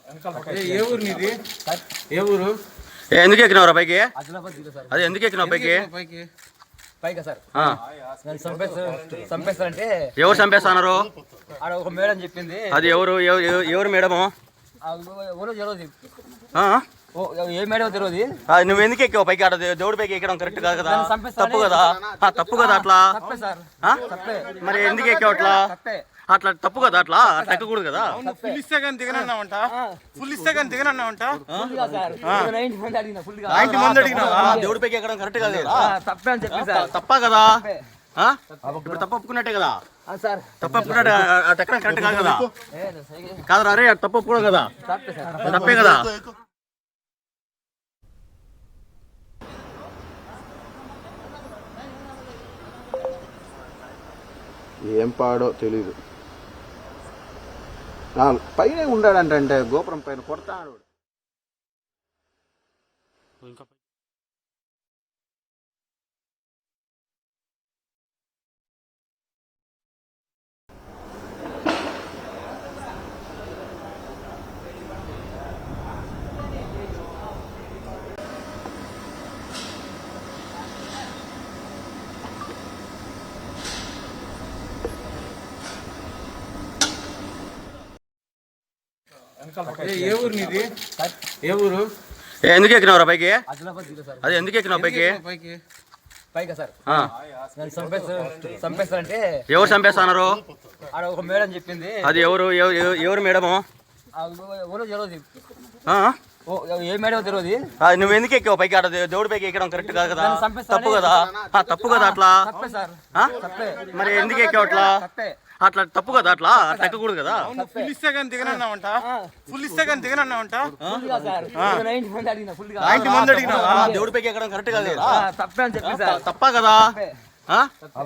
ఏ ఊరు నీది? ఏ ఊరు? ఎందుకు ఎక్కినవరా పైకి? ఆదిలాబాద్ జిల్లా సార్. అది ఎందుకు ఎక్కినావు పైకి? పైకా సార్ చంపేస్తారంటే ఎవరు చంపేస్తున్నారు? ఆడ ఒక మేడం చెప్పింది. అది ఎవరు ఎవరు మేడము? ఊరో తెలియదు. ఆ? ఏ మేడం తెలియదు. నువ్వు ఎందుకు ఎక్కావు పైకి? ఆడ దేవుడి పైకి ఎక్కడం కరెక్ట్ కాదు కదా, తప్పు కదా. తప్పు కదా అట్లా. మరి ఎందుకు ఎక్కావు అట్లా? అట్లా తప్పు కదా, అట్లా ఎక్కకూడదు కదా. ఫుల్ ఇస్తే కానీ దిగనన్నావంట. ఫుల్ ఇస్తే కానీ దిగనన్నావంట. 90 మంది అడిగినావా? దేవుడి పైకి ఎక్కడం కరెక్ట్ కాదు కదా. తప్పా కదా? ఇప్పుడు తప్పు ఒప్పుకున్నట్టే కదా. తప్పు ఒప్పుకున్నట్టు అటు ఎక్కడం కరెక్ట్ కాదు కదా. కాదు అరే, తప్పు ఒప్పుకోవడం కదా, తప్పే కదా. ఏం పాడో తెలీదు. పైన ఉండాడంటే గోపురం పైన కొడతాడు. ఏ ఊరు నీది? ఏ ఊరు? ఎందుకు ఎక్కినవరా పైకి? ఆదిలాబాద్ జిల్లా సార్. అది ఎందుకు ఎక్కినావు పైకి? పైకా సార్ చంపేస్తారంటే ఎవరు చంపేస్తున్నారు? ఆడ ఒక మేడం చెప్పింది. అది ఎవరు ఎవరు మేడము? ఊరో తెలియదు. ఏ మేడం తెలియదు. నువ్వు ఎందుకు ఎక్కావు పైకి? ఆడ దేవుడి పైకి ఎక్కడం కరెక్ట్ కాదు కదా, తప్పు కదా. తప్పు కదా అట్లా. మరి ఎందుకు ఎక్కావు అట్లా? అట్లా తప్పు కదా, అట్లా ఎక్కకూడదు కదా. ఫుల్ ఇస్తే కానీ దిగనన్నావంట. ఫుల్ ఇస్తే కానీ దిగనన్నావంట. 90 మంది అడిగినావా? దేవుడి పైకి ఎక్కడం కరెక్ట్ కాదు కదా. తప్పా కదా.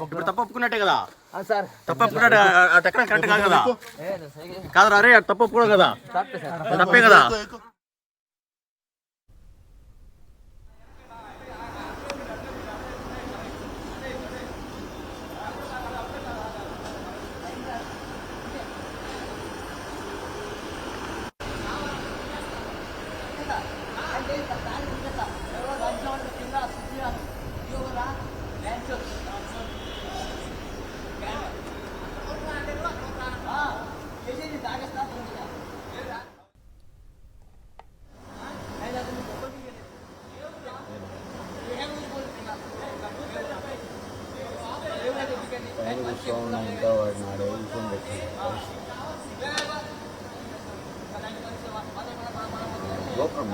ఇప్పుడు తప్పు ఒప్పుకున్నట్టే కదా. తప్పు ఒప్పుకున్నట్టు అటు ఎక్కడం కరెక్ట్ కాదు కదా. కాదు అరే, తప్పు ఒప్పుకోవడం కదా, తప్పే కదా. గోపురం